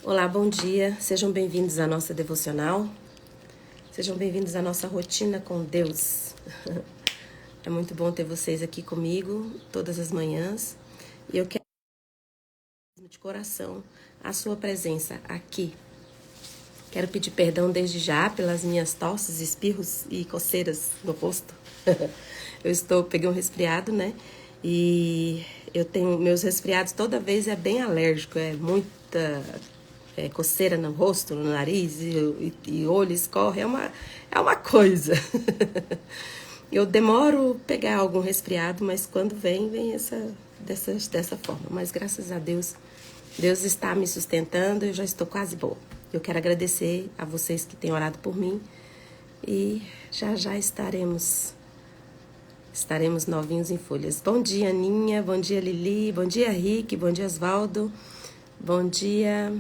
Olá, bom dia. Sejam bem-vindos à nossa devocional. Sejam bem-vindos à nossa rotina com Deus. É muito bom ter vocês aqui comigo todas as manhãs. E eu quero de coração a sua presença aqui. Quero pedir perdão desde já pelas minhas tosses, espirros e coceiras no rosto. Peguei um resfriado, né? E eu tenho meus resfriados toda vez é bem alérgico, é muita coceira no rosto, no nariz e olho escorre, é uma coisa. Eu demoro pegar algum resfriado, mas quando vem dessa forma. Mas graças a Deus, Deus está me sustentando e eu já estou quase boa. Eu quero agradecer a vocês que têm orado por mim e já estaremos novinhos em folhas. Bom dia, Aninha, bom dia, Lili, bom dia, Rick, bom dia, Osvaldo, bom dia.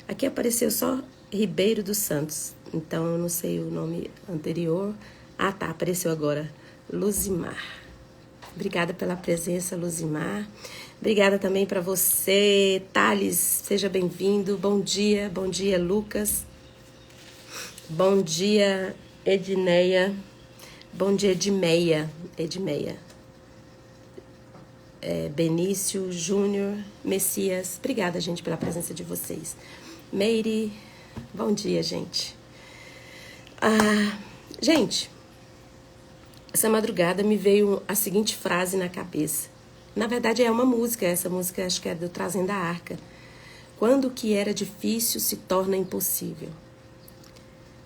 Aqui apareceu só Ribeiro dos Santos, então eu não sei o nome anterior. Ah, tá, apareceu agora. Luzimar. Obrigada pela presença, Luzimar. Obrigada também para você, Thales, seja bem-vindo. Bom dia, Lucas. Bom dia, Edneia. Bom dia, Edmeia. Benício, Júnior, Messias. Obrigada, gente, pela presença de vocês. Meire, bom dia, gente. Gente, essa madrugada me veio a seguinte frase na cabeça. Na verdade, é uma música. Essa música acho que é do Trazendo a Arca. Quando o que era difícil se torna impossível.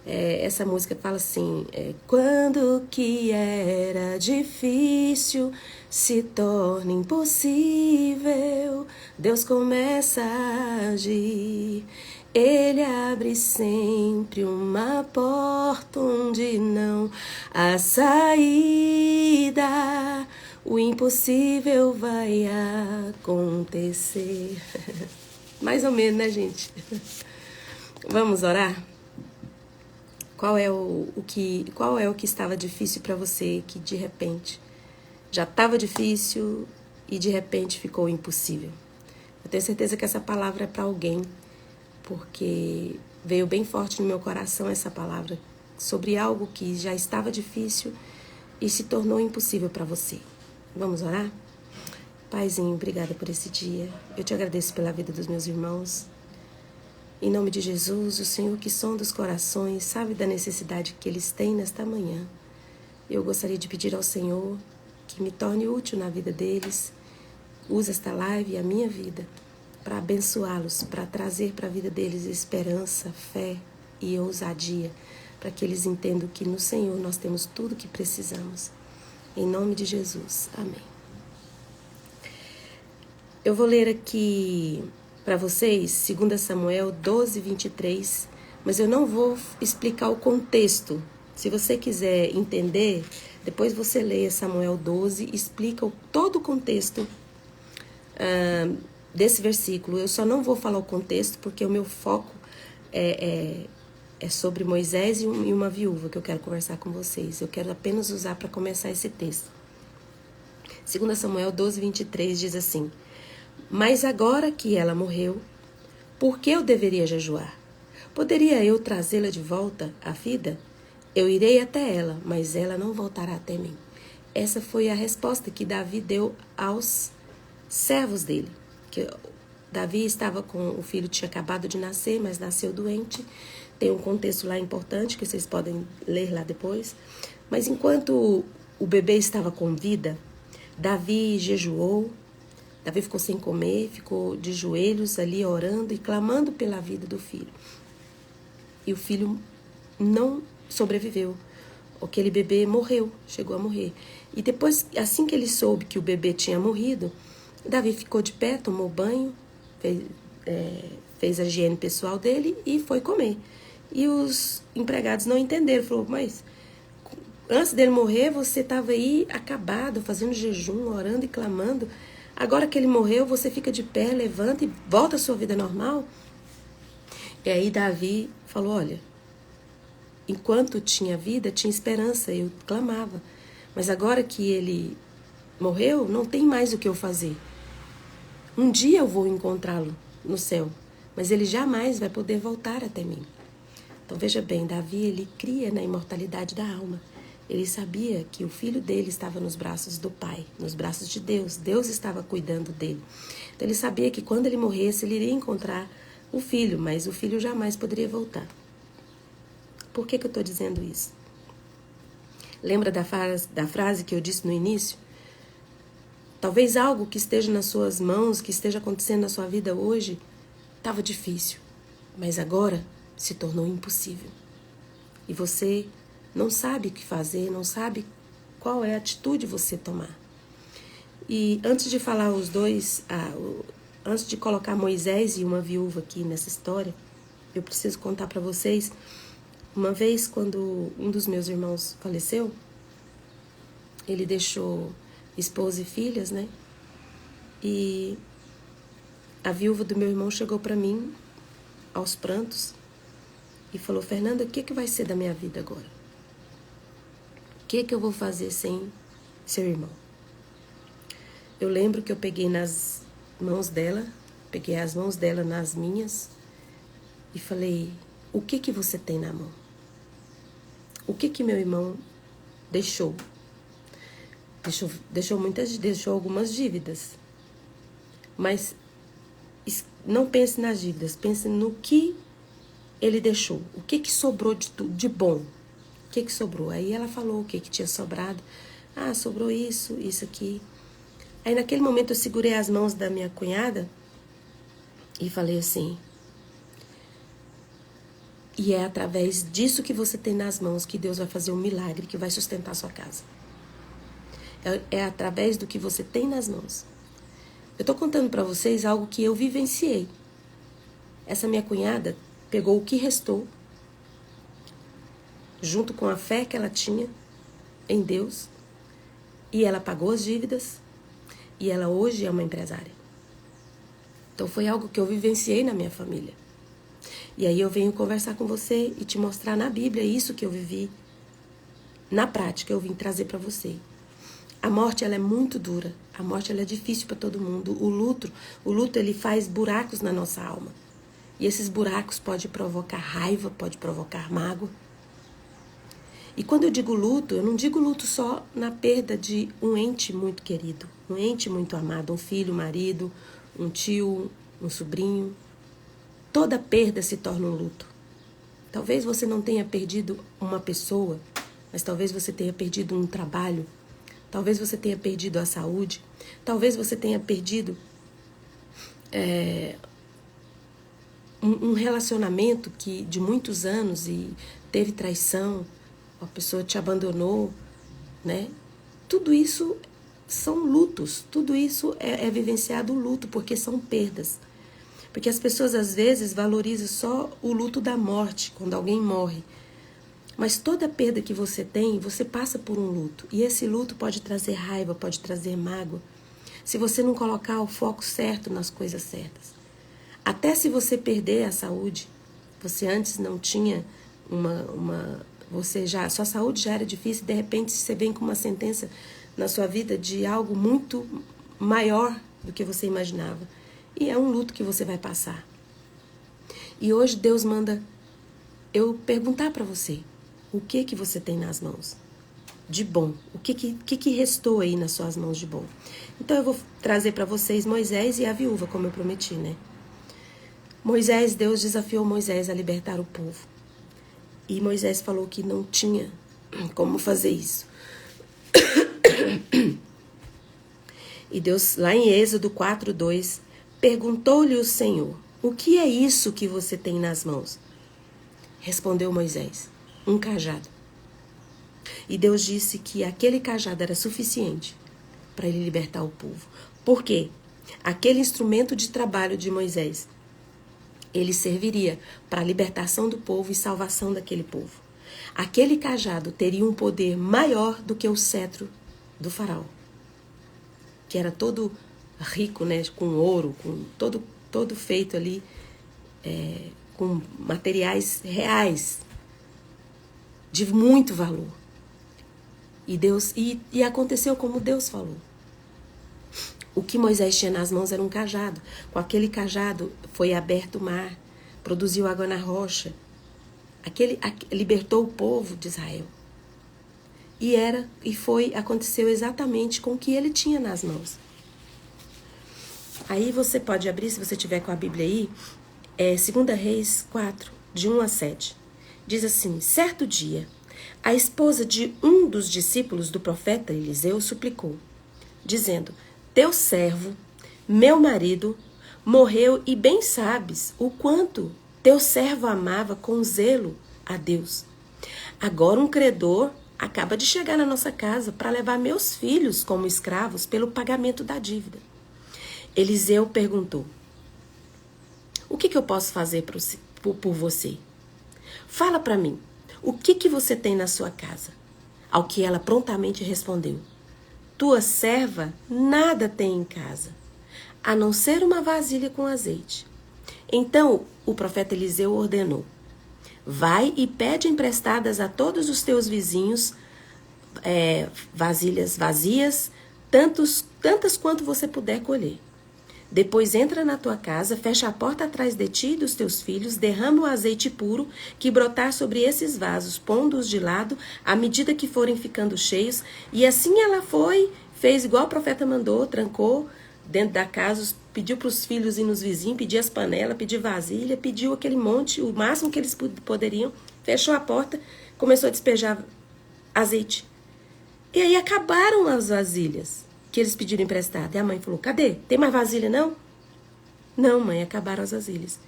Essa música fala assim, quando o que era difícil se torna impossível, Deus começa a agir. Ele abre sempre uma porta onde não há saída. O impossível vai acontecer. Mais ou menos, né, gente? Vamos orar? Qual é o que estava difícil para você que de repente já estava difícil e de repente ficou impossível? Eu tenho certeza que essa palavra é para alguém, porque veio bem forte no meu coração essa palavra sobre algo que já estava difícil e se tornou impossível para você. Vamos orar? Paizinho, obrigada por esse dia. Eu te agradeço pela vida dos meus irmãos. Em nome de Jesus, o Senhor que sonda os corações, sabe da necessidade que eles têm nesta manhã. Eu gostaria de pedir ao Senhor que me torne útil na vida deles. Use esta live e a minha vida para abençoá-los, para trazer para a vida deles esperança, fé e ousadia, para que eles entendam que no Senhor nós temos tudo o que precisamos. Em nome de Jesus. Amém. Eu vou ler aqui para vocês 2 Samuel 12, 23, mas eu não vou explicar o contexto. Se você quiser entender, depois você leia Samuel 12 e explica todo o contexto desse versículo. Eu só não vou falar o contexto porque o meu foco é sobre Moisés e uma viúva que eu quero conversar com vocês. Eu quero apenas usar para começar esse texto. 2 Samuel 12, 23 diz assim: mas agora que ela morreu, por que eu deveria jejuar? Poderia eu trazê-la de volta à vida? Eu irei até ela, mas ela não voltará até mim. Essa foi a resposta que Davi deu aos servos dele. Que Davi estava com o filho, tinha acabado de nascer, mas nasceu doente. Tem um contexto lá importante que vocês podem ler lá depois. Mas enquanto o bebê estava com vida, Davi jejuou. Davi ficou sem comer, ficou de joelhos ali orando e clamando pela vida do filho. E o filho não sobreviveu. Aquele bebê morreu, chegou a morrer. E depois, assim que ele soube que o bebê tinha morrido, Davi ficou de pé, tomou banho, fez a higiene pessoal dele e foi comer. E os empregados não entenderam, falou, mas antes dele morrer você estava aí acabado, fazendo jejum, orando e clamando. Agora que ele morreu, você fica de pé, levanta e volta à sua vida normal? E aí Davi falou, olha, enquanto tinha vida, tinha esperança, eu clamava. Mas agora que ele morreu, não tem mais o que eu fazer. Um dia eu vou encontrá-lo no céu, mas ele jamais vai poder voltar até mim. Então veja bem, Davi, ele cria na imortalidade da alma. Ele sabia que o filho dele estava nos braços do Pai, nos braços de Deus. Deus estava cuidando dele. Então ele sabia que quando ele morresse, ele iria encontrar o filho, mas o filho jamais poderia voltar. Por que eu estou dizendo isso? Lembra da frase que eu disse no início? Talvez algo que esteja nas suas mãos, que esteja acontecendo na sua vida hoje, estava difícil, mas agora se tornou impossível. E você não sabe o que fazer, não sabe qual é a atitude você tomar. E antes de falar os dois, antes de colocar Moisés e uma viúva aqui nessa história, eu preciso contar para vocês, uma vez quando um dos meus irmãos faleceu, ele deixou esposa e filhas, né? E a viúva do meu irmão chegou para mim, aos prantos, e falou: Fernanda, o que vai ser da minha vida agora? O que eu vou fazer sem seu irmão? Eu lembro que eu peguei nas mãos dela, peguei as mãos dela nas minhas e falei: o que você tem na mão? O que meu irmão deixou? Deixou algumas dívidas. Mas não pense nas dívidas, pense no que ele deixou. O que sobrou de bom? O que sobrou? Aí ela falou o que tinha sobrado. Ah, sobrou isso aqui. Aí naquele momento eu segurei as mãos da minha cunhada e falei assim: e é através disso que você tem nas mãos que Deus vai fazer um milagre que vai sustentar a sua casa. É através do que você tem nas mãos. Eu estou contando para vocês algo que eu vivenciei. Essa minha cunhada pegou o que restou, junto com a fé que ela tinha em Deus, e ela pagou as dívidas, e ela hoje é uma empresária. Então foi algo que eu vivenciei na minha família. E aí eu venho conversar com você e te mostrar na Bíblia isso que eu vivi. Na prática, eu vim trazer para você. A morte, ela é muito dura. A morte, ela é difícil para todo mundo. O luto, ele faz buracos na nossa alma. E esses buracos podem provocar raiva, pode provocar mágoa. E quando eu digo luto, eu não digo luto só na perda de um ente muito querido, um ente muito amado, um filho, um marido, um tio, um sobrinho. Toda perda se torna um luto. Talvez você não tenha perdido uma pessoa, mas talvez você tenha perdido um trabalho. Talvez você tenha perdido a saúde. Talvez você tenha perdido um relacionamento de muitos anos e teve traição, a pessoa te abandonou, né? Tudo isso são lutos, tudo isso é vivenciado o luto, porque são perdas. Porque as pessoas às vezes valorizam só o luto da morte, quando alguém morre. Mas toda perda que você tem, você passa por um luto. E esse luto pode trazer raiva, pode trazer mágoa, se você não colocar o foco certo nas coisas certas. Até se você perder a saúde, você antes não tinha sua saúde já era difícil, de repente você vem com uma sentença na sua vida de algo muito maior do que você imaginava. E é um luto que você vai passar. E hoje Deus manda eu perguntar para você, o que você tem nas mãos de bom? O que restou aí nas suas mãos de bom? Então eu vou trazer para vocês Moisés e a viúva, como eu prometi, né? Moisés, Deus desafiou Moisés a libertar o povo. E Moisés falou que não tinha como fazer isso. E Deus, lá em Êxodo 4:2, perguntou-lhe o Senhor: o que é isso que você tem nas mãos? Respondeu Moisés: um cajado. E Deus disse que aquele cajado era suficiente para ele libertar o povo. Por quê? Aquele instrumento de trabalho de Moisés, ele serviria para a libertação do povo e salvação daquele povo. Aquele cajado teria um poder maior do que o cetro do faraó, que era todo rico, né, com ouro, com todo feito ali, com materiais reais, de muito valor. E aconteceu como Deus falou. O que Moisés tinha nas mãos era um cajado. Com aquele cajado foi aberto o mar, produziu água na rocha. Libertou o povo de Israel. Aconteceu exatamente com o que ele tinha nas mãos. Aí você pode abrir, se você tiver com a Bíblia aí, 2 Reis 4, de 1 a 7. Diz assim: certo dia, a esposa de um dos discípulos do profeta Eliseu suplicou, dizendo: teu servo, meu marido, morreu e bem sabes o quanto teu servo amava com zelo a Deus. Agora um credor acaba de chegar na nossa casa para levar meus filhos como escravos pelo pagamento da dívida. Eliseu perguntou: o que eu posso fazer por você? Fala para mim, o que você tem na sua casa? Ao que ela prontamente respondeu: tua serva nada tem em casa, a não ser uma vasilha com azeite. Então o profeta Eliseu ordenou: vai e pede emprestadas a todos os teus vizinhos vasilhas vazias, tantas quanto você puder colher. Depois entra na tua casa, fecha a porta atrás de ti e dos teus filhos, derrama o azeite puro que brotar sobre esses vasos, pondo-os de lado à medida que forem ficando cheios. E assim ela fez igual o profeta mandou, trancou dentro da casa, pediu para os filhos ir nos vizinhos, pediu as panelas, pediu vasilha, pediu aquele monte, o máximo que eles poderiam, fechou a porta, começou a despejar azeite. E aí acabaram as vasilhas que eles pediram emprestado. E a mãe falou: cadê? Tem mais vasilha não? Não, mãe, acabaram as vasilhas.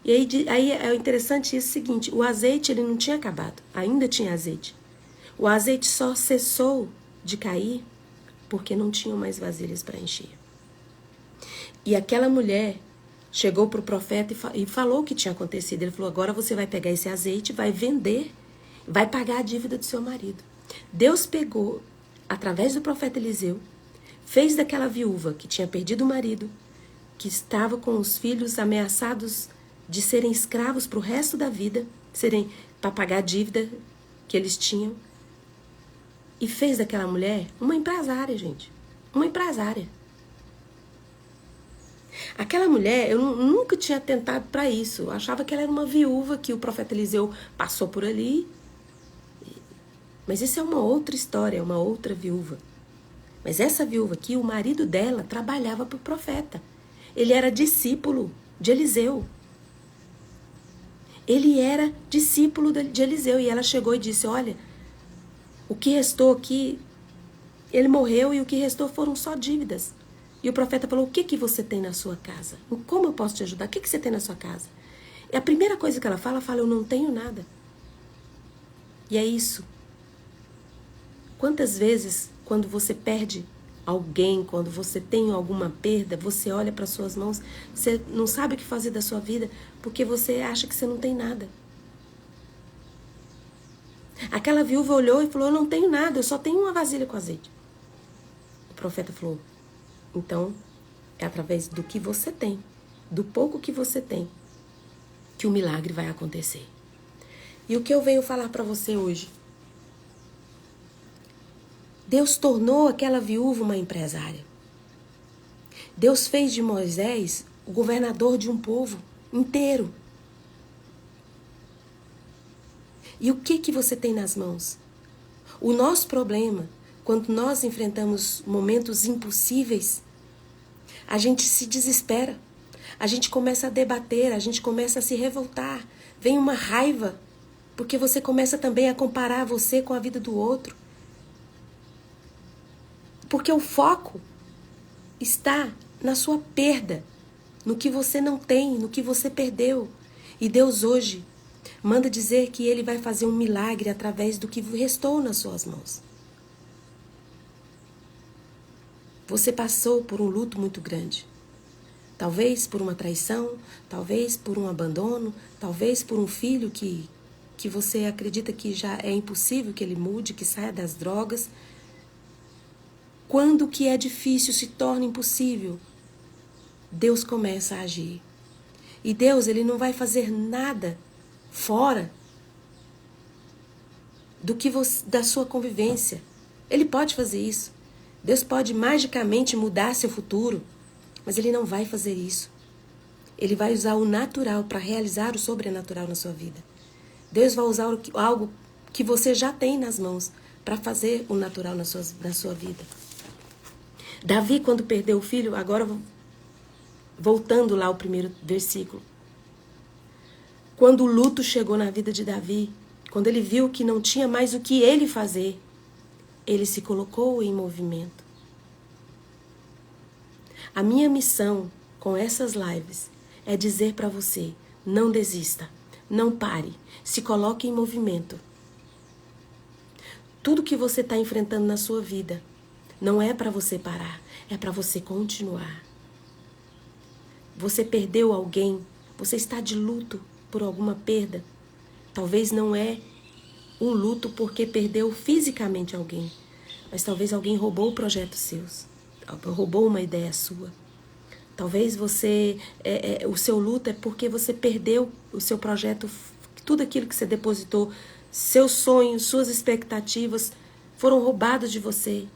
E aí é interessante isso, o seguinte: o azeite ele não tinha acabado, ainda tinha azeite. O azeite só cessou de cair porque não tinham mais vasilhas para encher. E aquela mulher chegou para o profeta e falou o que tinha acontecido. Ele falou: agora você vai pegar esse azeite, vai vender, vai pagar a dívida do seu marido. Deus pegou, através do profeta Eliseu, fez daquela viúva que tinha perdido o marido, que estava com os filhos ameaçados de serem escravos para o resto da vida, para pagar a dívida que eles tinham, e fez daquela mulher uma empresária, gente. Uma empresária. Aquela mulher, eu nunca tinha tentado para isso. Eu achava que ela era uma viúva que o profeta Eliseu passou por ali. Mas isso é uma outra história, é uma outra viúva. Mas essa viúva aqui, o marido dela trabalhava para o profeta. Ele era discípulo de Eliseu. Ele era discípulo de Eliseu. E ela chegou e disse: olha, o que restou aqui, ele morreu e o que restou foram só dívidas. E o profeta falou: o que você tem na sua casa? Como eu posso te ajudar? O que você tem na sua casa? E a primeira coisa que ela fala: eu não tenho nada. E é isso. Quantas vezes, quando você perde alguém, quando você tem alguma perda, você olha para suas mãos, você não sabe o que fazer da sua vida, porque você acha que você não tem nada. Aquela viúva olhou e falou: eu não tenho nada, eu só tenho uma vasilha com azeite. O profeta falou: então, é através do que você tem, do pouco que você tem, que o milagre vai acontecer. E o que eu venho falar para você hoje? Deus tornou aquela viúva uma empresária. Deus fez de Moisés o governador de um povo inteiro. E o que você tem nas mãos? O nosso problema, quando nós enfrentamos momentos impossíveis, a gente se desespera, a gente começa a debater, a gente começa a se revoltar, vem uma raiva, porque você começa também a comparar você com a vida do outro. Porque o foco está na sua perda, no que você não tem, no que você perdeu. E Deus hoje manda dizer que Ele vai fazer um milagre através do que restou nas suas mãos. Você passou por um luto muito grande. Talvez por uma traição, talvez por um abandono, talvez por um filho que você acredita que já é impossível que ele mude, que saia das drogas. Quando o que é difícil se torna impossível, Deus começa a agir. E Deus, Ele não vai fazer nada fora do que da sua convivência. Ele pode fazer isso, Deus pode magicamente mudar seu futuro, mas Ele não vai fazer isso. Ele vai usar o natural para realizar o sobrenatural na sua vida. Deus vai usar algo que você já tem nas mãos para fazer o natural na sua vida. Davi, quando perdeu o filho, agora voltando lá ao primeiro versículo. Quando o luto chegou na vida de Davi, quando ele viu que não tinha mais o que ele fazer, ele se colocou em movimento. A minha missão com essas lives é dizer para você, não desista, não pare, se coloque em movimento. Tudo que você está enfrentando na sua vida não é para você parar, é para você continuar. Você perdeu alguém, você está de luto por alguma perda. Talvez não é um luto porque perdeu fisicamente alguém, mas talvez alguém roubou o projeto seu, roubou uma ideia sua. Talvez você, o seu luto é porque você perdeu o seu projeto, tudo aquilo que você depositou, seus sonhos, suas expectativas foram roubados de você.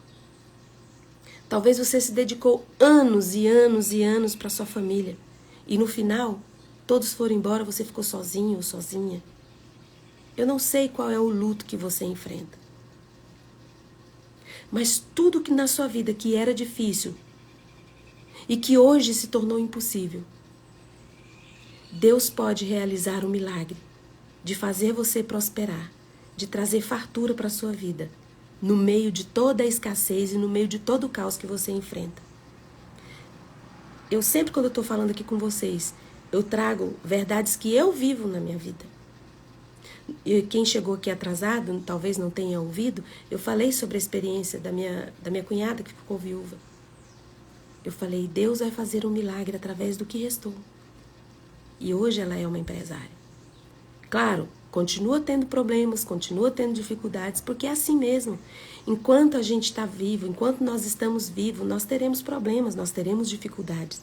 Talvez você se dedicou anos e anos e anos para sua família e no final todos foram embora, você ficou sozinho ou sozinha. Eu não sei qual é o luto que você enfrenta, mas tudo que na sua vida que era difícil e que hoje se tornou impossível, Deus pode realizar um milagre de fazer você prosperar, de trazer fartura para a sua vida, no meio de toda a escassez e no meio de todo o caos que você enfrenta. Eu sempre, quando eu estou falando aqui com vocês, eu trago verdades que eu vivo na minha vida. E quem chegou aqui atrasado, talvez não tenha ouvido, eu falei sobre a experiência da minha cunhada que ficou viúva. Eu falei, Deus vai fazer um milagre através do que restou. E hoje ela é uma empresária. Claro, continua tendo problemas, continua tendo dificuldades, porque é assim mesmo. Enquanto a gente está vivo, enquanto nós estamos vivos, nós teremos problemas, nós teremos dificuldades.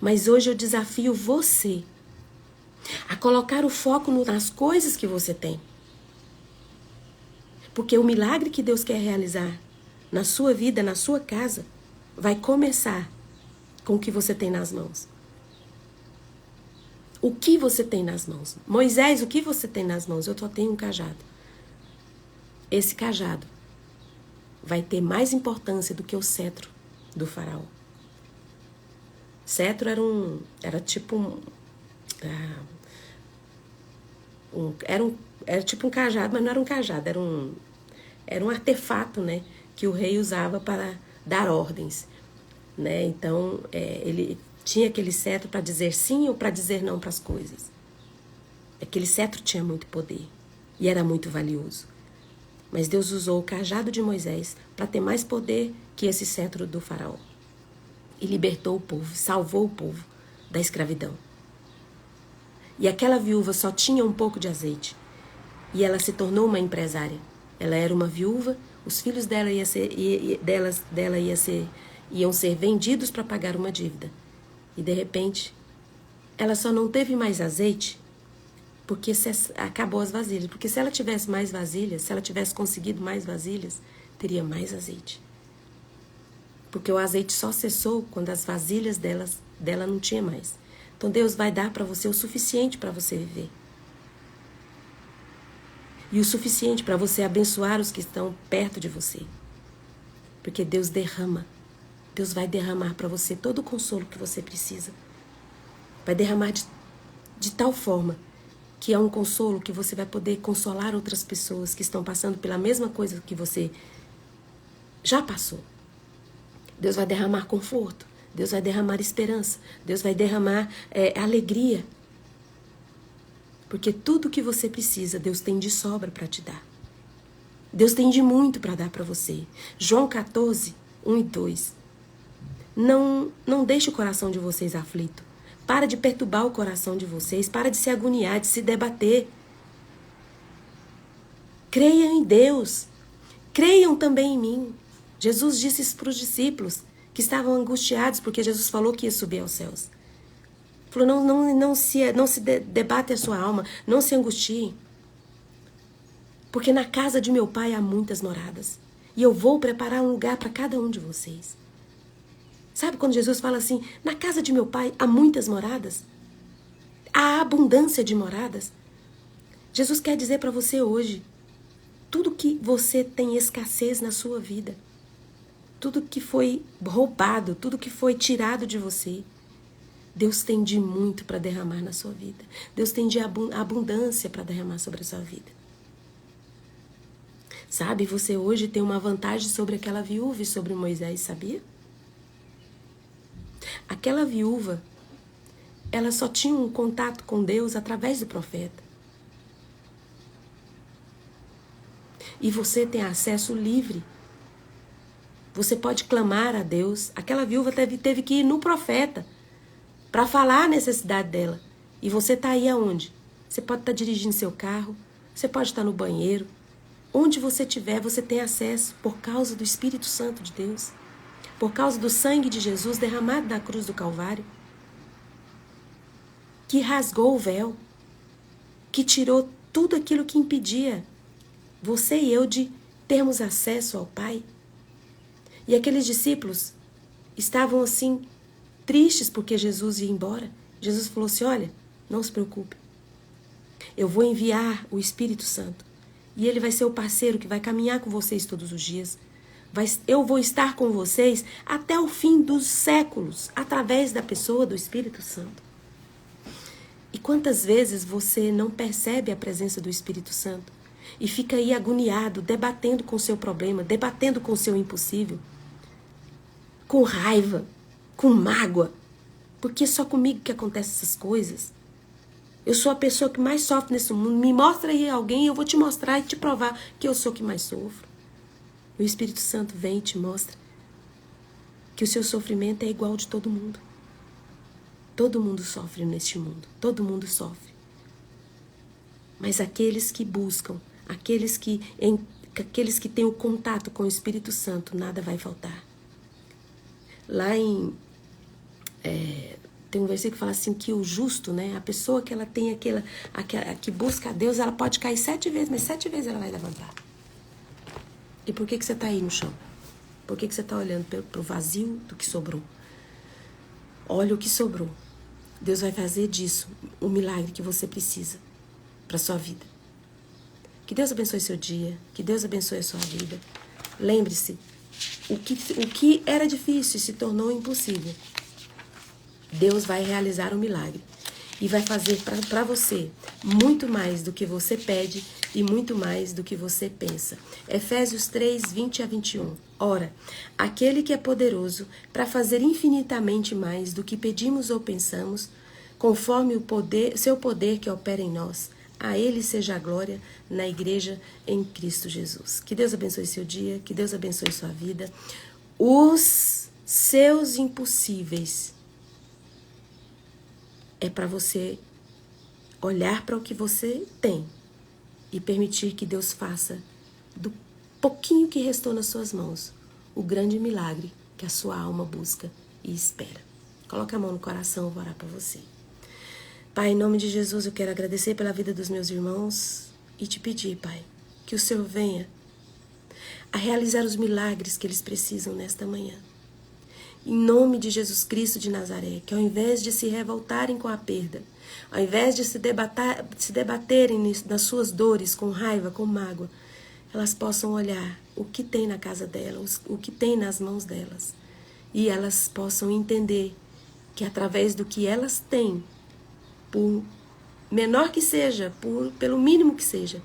Mas hoje eu desafio você a colocar o foco nas coisas que você tem. Porque o milagre que Deus quer realizar na sua vida, na sua casa, vai começar com o que você tem nas mãos. O que você tem nas mãos? Moisés, o que você tem nas mãos? Eu só tenho um cajado. Esse cajado vai ter mais importância do que o cetro do faraó. Cetro era tipo era tipo um cajado, mas não era um cajado, era um artefato, né, que o rei usava para dar ordens, né? Então, ele tinha aquele cetro para dizer sim ou para dizer não para as coisas. Aquele cetro tinha muito poder e era muito valioso. Mas Deus usou o cajado de Moisés para ter mais poder que esse cetro do faraó. E libertou o povo, salvou o povo da escravidão. E aquela viúva só tinha um pouco de azeite. E ela se tornou uma empresária. Ela era uma viúva, os filhos dela iam ser vendidos para pagar uma dívida. E de repente, ela só não teve mais azeite porque acabou as vasilhas. Porque se ela tivesse mais vasilhas, se ela tivesse conseguido mais vasilhas, teria mais azeite. Porque o azeite só cessou quando as vasilhas dela não tinha mais. Então Deus vai dar para você o suficiente para você viver. E o suficiente para você abençoar os que estão perto de você. Porque Deus derrama. Deus vai derramar para você todo o consolo que você precisa. Vai derramar de tal forma que é um consolo que você vai poder consolar outras pessoas que estão passando pela mesma coisa que você já passou. Deus vai derramar conforto. Deus vai derramar esperança. Deus vai derramar alegria. Porque tudo que você precisa, Deus tem de sobra para te dar. Deus tem de muito para dar para você. João 14, 1 e 2. Não deixe o coração de vocês aflito. Para de perturbar o coração de vocês. Para de se agoniar, de se debater. Creiam em Deus. Creiam também em mim. Jesus disse isso para os discípulos que estavam angustiados porque Jesus falou que ia subir aos céus. Falou, não se debate a sua alma, não se angustiem. Porque na casa de meu pai há muitas moradas. E eu vou preparar um lugar para cada um de vocês. Sabe quando Jesus fala assim, na casa de meu pai há muitas moradas? Há abundância de moradas. Jesus quer dizer para você hoje, tudo que você tem escassez na sua vida, tudo que foi roubado, tudo que foi tirado de você, Deus tem de muito para derramar na sua vida. Deus tem de abundância para derramar sobre a sua vida. Sabe, você hoje tem uma vantagem sobre aquela viúva e sobre Moisés, sabia? Aquela viúva, ela só tinha um contato com Deus através do profeta. E você tem acesso livre. Você pode clamar a Deus. Aquela viúva teve que ir no profeta para falar a necessidade dela. E você está aí aonde? Você pode estar dirigindo seu carro, você pode estar no banheiro. Onde você estiver, você tem acesso por causa do Espírito Santo de Deus. Por causa do sangue de Jesus derramado na cruz do Calvário. Que rasgou o véu. Que tirou tudo aquilo que impedia você e eu de termos acesso ao Pai. E aqueles discípulos estavam assim, tristes porque Jesus ia embora. Jesus falou assim, olha, não se preocupe. Eu vou enviar o Espírito Santo. E ele vai ser o parceiro que vai caminhar com vocês todos os dias. Eu vou estar com vocês até o fim dos séculos, através da pessoa do Espírito Santo. E quantas vezes você não percebe a presença do Espírito Santo e fica aí agoniado, debatendo com o seu problema, debatendo com o seu impossível, com raiva, com mágoa, porque só comigo que acontecem essas coisas. Eu sou a pessoa que mais sofre nesse mundo. Me mostra aí alguém, eu vou te mostrar e te provar que eu sou o que mais sofro. O Espírito Santo vem e te mostra que o seu sofrimento é igual ao de todo mundo. Todo mundo sofre neste mundo. Todo mundo sofre. Mas aqueles que buscam, aqueles que têm o contato com o Espírito Santo, nada vai faltar. Lá tem um versículo que fala assim que o justo, né, a pessoa que ela tem que busca a Deus, ela pode cair 7 vezes, mas 7 vezes ela vai levantar. E por que você está aí no chão? Por que você está olhando para o vazio do que sobrou? Olha o que sobrou. Deus vai fazer disso o milagre que você precisa para a sua vida. Que Deus abençoe seu dia. Que Deus abençoe a sua vida. Lembre-se, o que era difícil se tornou impossível. Deus vai realizar um milagre. E vai fazer para você muito mais do que você pede e muito mais do que você pensa. Efésios 3, 20 a 21. Ora, aquele que é poderoso para fazer infinitamente mais do que pedimos ou pensamos, conforme seu poder que opera em nós, a Ele seja a glória na igreja em Cristo Jesus. Que Deus abençoe seu dia, que Deus abençoe sua vida. Os seus impossíveis é para você olhar para o que você tem e permitir que Deus faça do pouquinho que restou nas suas mãos o grande milagre que a sua alma busca e espera. Coloca a mão no coração, eu vou orar para você. Pai, em nome de Jesus, eu quero agradecer pela vida dos meus irmãos e te pedir, Pai, que o Senhor venha a realizar os milagres que eles precisam nesta manhã. Em nome de Jesus Cristo de Nazaré, que ao invés de se revoltarem com a perda, ao invés de se debaterem nas suas dores, com raiva, com mágoa, elas possam olhar o que tem na casa delas, o que tem nas mãos delas. E elas possam entender que através do que elas têm, por menor que seja, pelo mínimo que seja,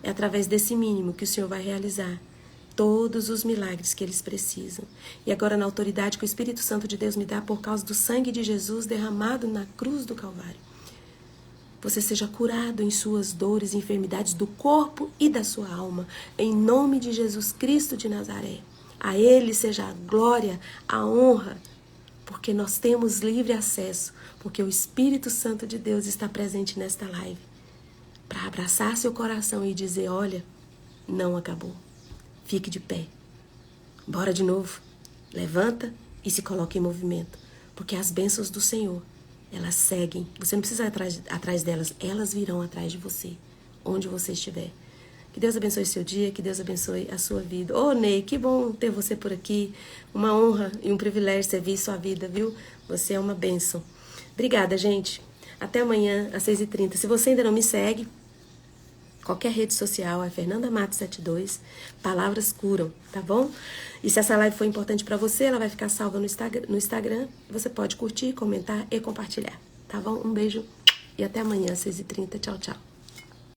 é através desse mínimo que o Senhor vai realizar todos os milagres que eles precisam. E agora, na autoridade que o Espírito Santo de Deus me dá por causa do sangue de Jesus derramado na cruz do Calvário, você seja curado em suas dores e enfermidades do corpo e da sua alma, em nome de Jesus Cristo de Nazaré. A Ele seja a glória, a honra, porque nós temos livre acesso, porque o Espírito Santo de Deus está presente nesta live, para abraçar seu coração e dizer, olha, não acabou. Fique de pé. Bora de novo. Levanta e se coloca em movimento. Porque as bênçãos do Senhor, elas seguem. Você não precisa ir atrás delas. Elas virão atrás de você. Onde você estiver. Que Deus abençoe seu dia, que Deus abençoe a sua vida. Ô, Ney, que bom ter você por aqui. Uma honra e um privilégio servir sua vida, viu? Você é uma bênção. Obrigada, gente. Até amanhã, às 6h30. Se você ainda não me segue, qualquer rede social é Fernanda Matos 72. Palavras curam, tá bom? E se essa live foi importante pra você, ela vai ficar salva no Instagram. Você pode curtir, comentar e compartilhar, tá bom? Um beijo e até amanhã, às 6h30. Tchau, tchau.